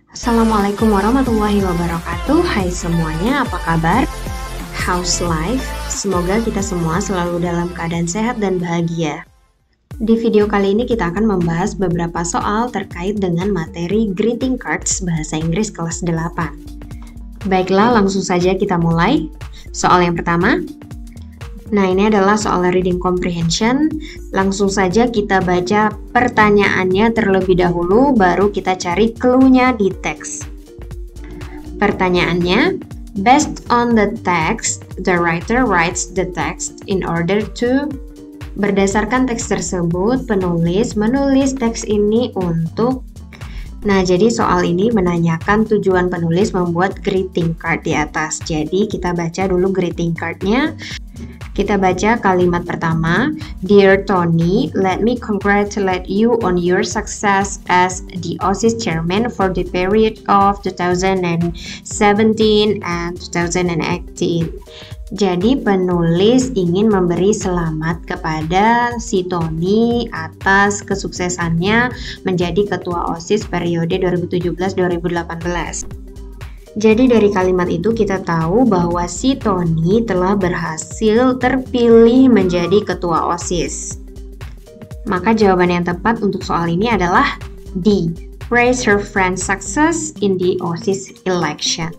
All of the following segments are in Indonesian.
Assalamualaikum warahmatullahi wabarakatuh. Hai semuanya, apa kabar? How's life? Semoga kita semua selalu dalam keadaan sehat dan bahagia. Di video kali ini kita akan membahas beberapa soal terkait dengan materi greeting cards bahasa Inggris kelas 8. Baiklah, langsung saja kita mulai. Soal yang pertama. Nah, ini adalah soal reading comprehension. Langsung saja kita baca pertanyaannya terlebih dahulu, baru kita cari clue-nya di teks. Pertanyaannya, based on the text, the writer writes the text in order to. Berdasarkan teks tersebut, penulis menulis teks ini untuk. Nah, jadi soal ini menanyakan tujuan penulis membuat greeting card di atas. Jadi, kita baca dulu greeting card-nya. Kita baca kalimat pertama, Dear Tony, let me congratulate you on your success as the OSIS chairman for the period of 2017 and 2018. Jadi penulis ingin memberi selamat kepada si Tony atas kesuksesannya menjadi ketua OSIS periode 2017-2018. Jadi dari kalimat itu kita tahu bahwa si Tony telah berhasil terpilih menjadi ketua OSIS. Maka jawaban yang tepat untuk soal ini adalah D. Praise her friend's success in the OSIS election.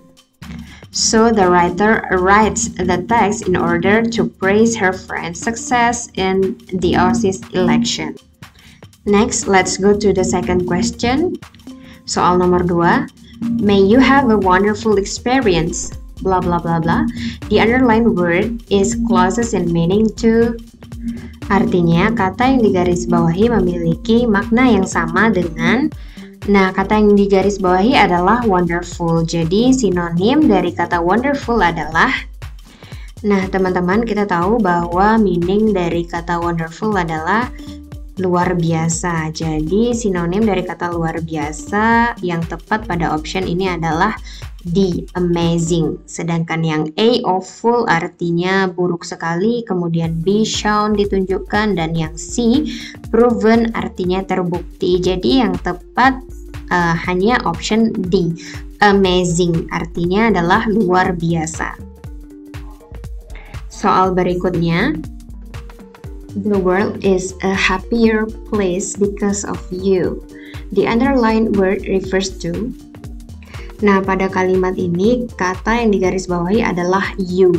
So the writer writes the text in order to praise her friend's success in the OSIS election. Next, let's go to the second question. Soal nomor 2. May you have a wonderful experience, blah blah blah blah. The underlined word is closest in meaning to. Artinya, kata yang digarisbawahi memiliki makna yang sama dengan. Nah, kata yang digarisbawahi adalah wonderful. Jadi, sinonim dari kata wonderful adalah. Nah, teman-teman, kita tahu bahwa meaning dari kata wonderful adalah luar biasa. Jadi sinonim dari kata luar biasa yang tepat pada option ini adalah D, amazing. Sedangkan yang A, awful artinya buruk sekali, kemudian B, shown ditunjukkan, dan yang C, proven artinya terbukti. Jadi yang tepat hanya option D, amazing artinya adalah luar biasa. Soal berikutnya, the world is a happier place because of you. The underlined word refers to. Nah, pada kalimat ini kata yang digarisbawahi adalah you.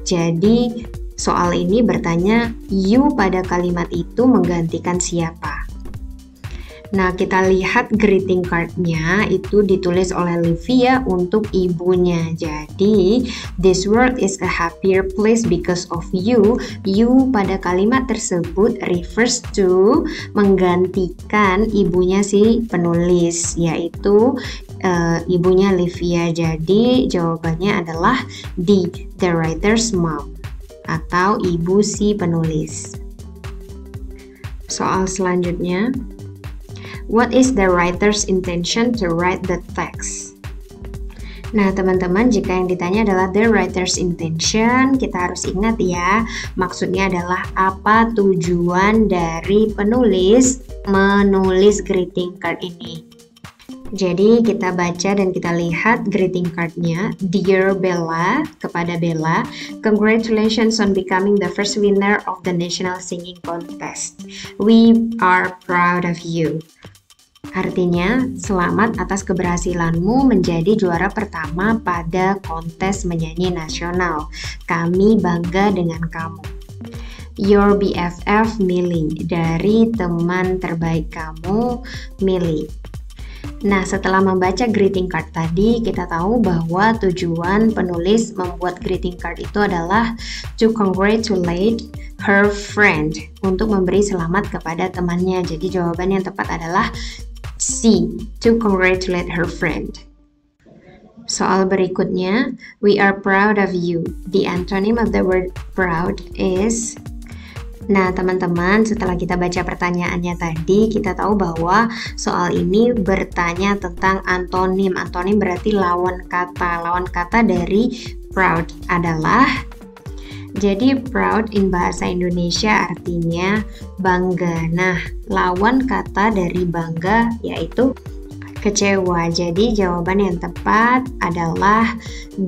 Jadi, soal ini bertanya you pada kalimat itu menggantikan siapa? Nah, kita lihat greeting card-nya itu ditulis oleh Livia untuk ibunya. Jadi, this world is a happier place because of you. You pada kalimat tersebut refers to menggantikan ibunya si penulis, yaitu ibunya Livia. Jadi, jawabannya adalah D, the writer's mom, atau ibu si penulis. Soal selanjutnya, what is the writer's intention to write the text? Nah, teman-teman, jika yang ditanya adalah the writer's intention, kita harus ingat ya, maksudnya adalah apa tujuan dari penulis menulis greeting card ini. Jadi, kita baca dan kita lihat greeting card-nya. Dear Bella, kepada Bella, congratulations on becoming the first winner of the National Singing Contest. We are proud of you. Artinya, selamat atas keberhasilanmu menjadi juara pertama pada kontes menyanyi nasional. Kami bangga dengan kamu. Your BFF Millie, dari teman terbaik kamu, Millie. Nah, setelah membaca greeting card tadi, kita tahu bahwa tujuan penulis membuat greeting card itu adalah to congratulate her friend, untuk memberi selamat kepada temannya. Jadi jawaban yang tepat adalah C, to congratulate her friend. Soal berikutnya, we are proud of you. The antonym of the word proud is. Nah, teman-teman, setelah kita baca pertanyaannya tadi, kita tahu bahwa soal ini bertanya tentang antonim. Antonim berarti lawan kata. Lawan kata dari proud adalah. Jadi proud in bahasa Indonesia artinya bangga. Nah, lawan kata dari bangga yaitu kecewa. Jadi jawaban yang tepat adalah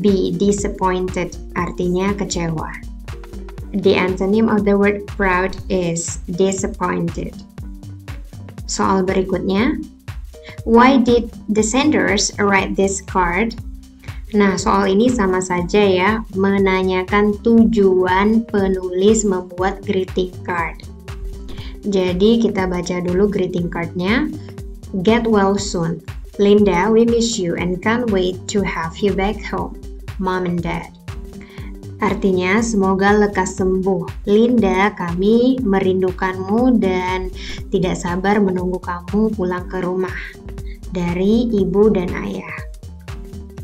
B, disappointed, artinya kecewa. The antonym of the word proud is disappointed. Soal berikutnya, why did the senders write this card? Nah, soal ini sama saja ya, menanyakan tujuan penulis membuat greeting card. Jadi kita baca dulu greeting cardnya. Get well soon. Linda, we miss you and can't wait to have you back home. Mom and Dad. Artinya, semoga lekas sembuh. Linda, kami merindukanmu dan tidak sabar menunggu kamu pulang ke rumah. Dari ibu dan ayah.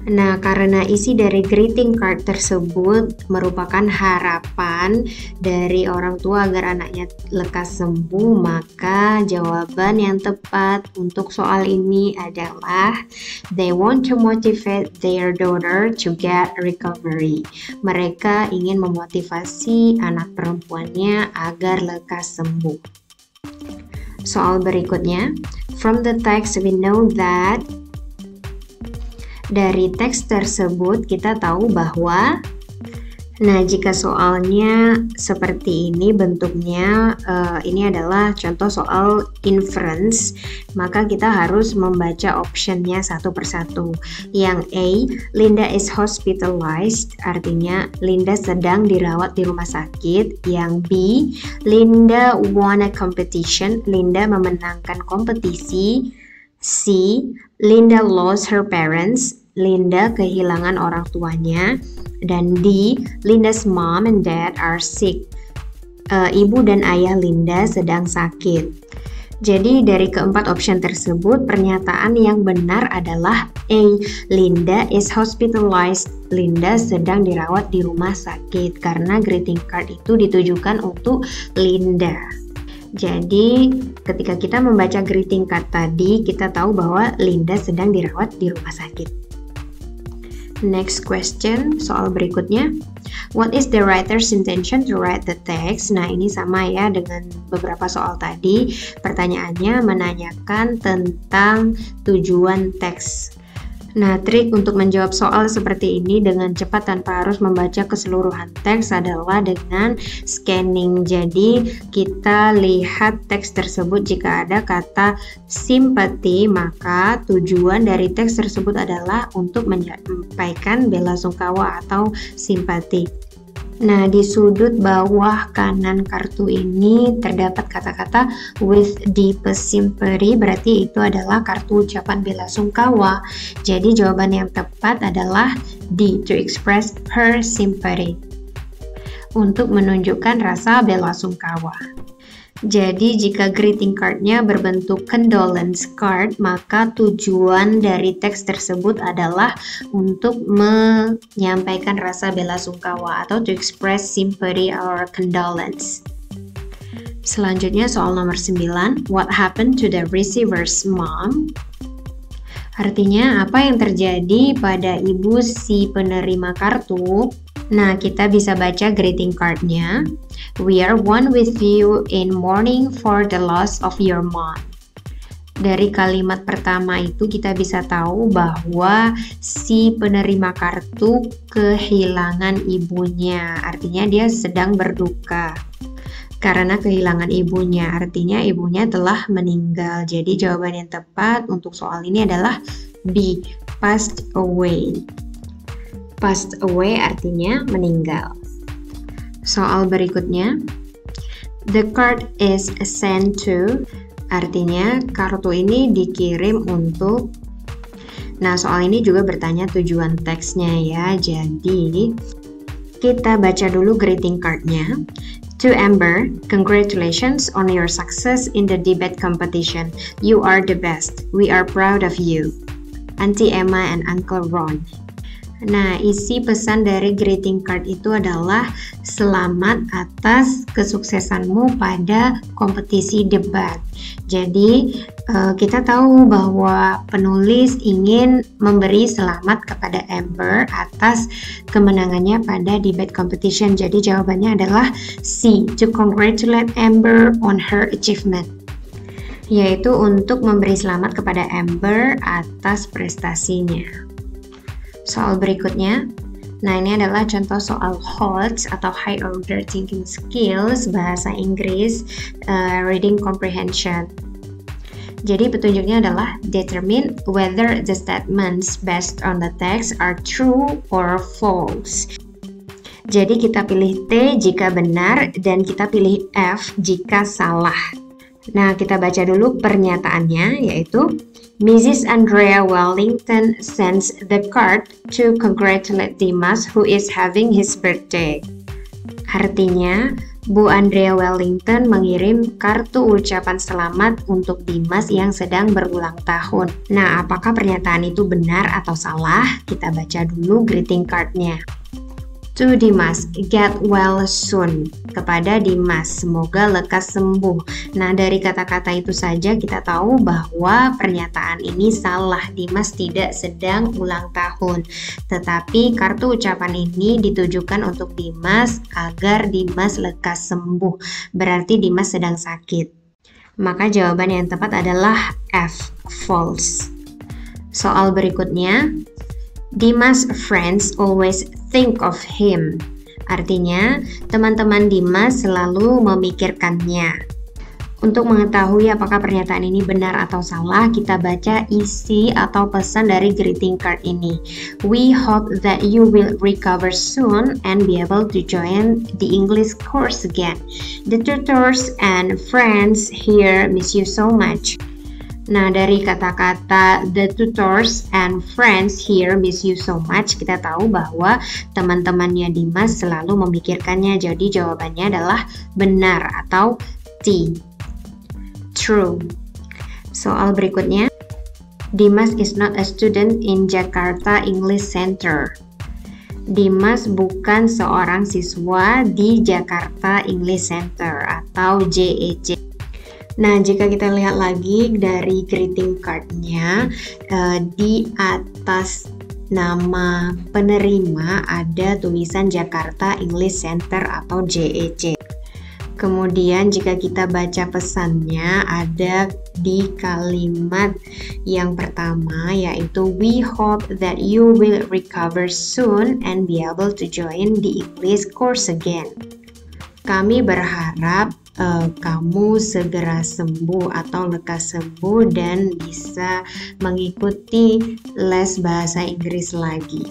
Nah, karena isi dari greeting card tersebut merupakan harapan dari orang tua agar anaknya lekas sembuh, maka jawaban yang tepat untuk soal ini adalah they want to motivate their daughter to get recovery. Mereka ingin memotivasi anak perempuannya agar lekas sembuh. Soal berikutnya, from the text we know that. Dari teks tersebut kita tahu bahwa, nah jika soalnya seperti ini bentuknya, ini adalah contoh soal inference, maka kita harus membaca optionnya satu persatu. Yang A, Linda is hospitalized, artinya Linda sedang dirawat di rumah sakit. Yang B, Linda won a competition, Linda memenangkan kompetisi. C, Linda lost her parents, Linda kehilangan orang tuanya. Dan D, Linda's mom and dad are sick, ibu dan ayah Linda sedang sakit. Jadi dari keempat option tersebut, pernyataan yang benar adalah A, Linda is hospitalized, Linda sedang dirawat di rumah sakit, karena greeting card itu ditujukan untuk Linda. Jadi ketika kita membaca greeting card tadi, kita tahu bahwa Linda sedang dirawat di rumah sakit. Next question, soal berikutnya. What is the writer's intention to write the text? Nah, ini sama ya dengan beberapa soal tadi. Pertanyaannya menanyakan tentang tujuan teks. Nah, trik untuk menjawab soal seperti ini dengan cepat tanpa harus membaca keseluruhan teks adalah dengan scanning. Jadi, kita lihat teks tersebut, jika ada kata sympathy, maka tujuan dari teks tersebut adalah untuk menyampaikan bela sungkawa atau simpati. Nah, di sudut bawah kanan kartu ini terdapat kata-kata with deepest sympathy, berarti itu adalah kartu ucapan bela sungkawa. Jadi jawaban yang tepat adalah D, to express her sympathy, untuk menunjukkan rasa bela sungkawa. Jadi jika greeting card-nya berbentuk condolence card, maka tujuan dari teks tersebut adalah untuk menyampaikan rasa bela sungkawa atau to express sympathy or condolence. Selanjutnya soal nomor 9, what happened to the receiver's mom? Artinya apa yang terjadi pada ibu si penerima kartu? Nah, kita bisa baca greeting card-nya. We are one with you in mourning for the loss of your mom. Dari kalimat pertama itu kita bisa tahu bahwa si penerima kartu kehilangan ibunya. Artinya dia sedang berduka karena kehilangan ibunya. Artinya ibunya telah meninggal. Jadi jawaban yang tepat untuk soal ini adalah B, passed away. Passed away artinya meninggal. Soal berikutnya, the card is sent to, artinya kartu ini dikirim untuk. Nah, soal ini juga bertanya tujuan teksnya ya. Jadi kita baca dulu greeting cardnya. To Amber, congratulations on your success in the debate competition. You are the best. We are proud of you. Auntie Emma and Uncle Ron. Nah, isi pesan dari greeting card itu adalah selamat atas kesuksesanmu pada kompetisi debat. Jadi, kita tahu bahwa penulis ingin memberi selamat kepada Amber atas kemenangannya pada debate competition. Jadi, jawabannya adalah C, to congratulate Amber on her achievement. yaitu untuk memberi selamat kepada Amber atas prestasinya. Soal berikutnya, nah ini adalah contoh soal HOTS atau High Order Thinking Skills bahasa Inggris, Reading Comprehension. Jadi petunjuknya adalah determine whether the statements based on the text are true or false. Jadi kita pilih T jika benar dan kita pilih F jika salah. Nah, kita baca dulu pernyataannya, yaitu Mrs. Andrea Wellington sends the card to congratulate Dimas who is having his birthday. Artinya, Bu Andrea Wellington mengirim kartu ucapan selamat untuk Dimas yang sedang berulang tahun. Nah, apakah pernyataan itu benar atau salah? Kita baca dulu greeting card-nya. To Dimas, get well soon. Kepada Dimas, semoga lekas sembuh. Nah, dari kata-kata itu saja kita tahu bahwa pernyataan ini salah. Dimas tidak sedang ulang tahun. Tetapi kartu ucapan ini ditujukan untuk Dimas agar Dimas lekas sembuh. Berarti Dimas sedang sakit. Maka jawaban yang tepat adalah F, false. Soal berikutnya, Dimas' friends always think of him. Artinya, teman-teman Dimas selalu memikirkannya. Untuk mengetahui apakah pernyataan ini benar atau salah, kita baca isi atau pesan dari greeting card ini. We hope that you will recover soon and be able to join the English course again. The tutors and friends here miss you so much. Nah, dari kata-kata the tutors and friends here miss you so much, kita tahu bahwa teman-temannya Dimas selalu memikirkannya. Jadi jawabannya adalah benar atau T, true. Soal berikutnya, Dimas is not a student in Jakarta English Center. Dimas bukan seorang siswa di Jakarta English Center atau JEC. Nah, jika kita lihat lagi dari greeting card-nya, di atas nama penerima ada tulisan Jakarta English Center atau JEC. Kemudian jika kita baca pesannya ada di kalimat yang pertama, yaitu we hope that you will recover soon and be able to join the English course again. Kami berharap kamu segera sembuh atau lekas sembuh dan bisa mengikuti les bahasa Inggris lagi.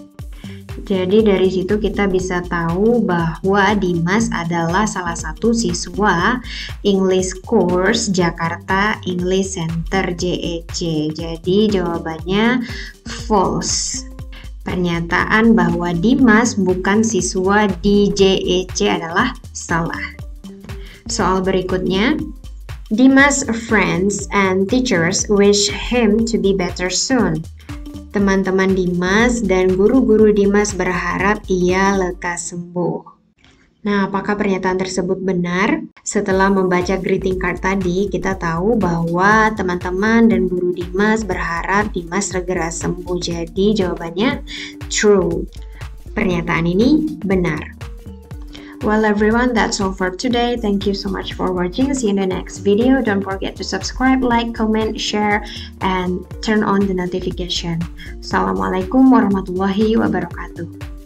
Jadi dari situ kita bisa tahu bahwa Dimas adalah salah satu siswa English Course Jakarta English Center JEC. Jadi jawabannya false. Pernyataan bahwa Dimas bukan siswa di JEC adalah salah. Soal berikutnya, Dimas' friends and teachers wish him to be better soon. Teman-teman Dimas dan guru-guru Dimas berharap ia lekas sembuh. Nah, apakah pernyataan tersebut benar? Setelah membaca greeting card tadi, kita tahu bahwa teman-teman dan guru Dimas berharap Dimas segera sembuh. Jadi jawabannya true. Pernyataan ini benar. Well everyone, that's all for today. Thank you so much for watching. See you in the next video. Don't forget to subscribe, like, comment, share, and turn on the notification. Assalamualaikum warahmatullahi wabarakatuh.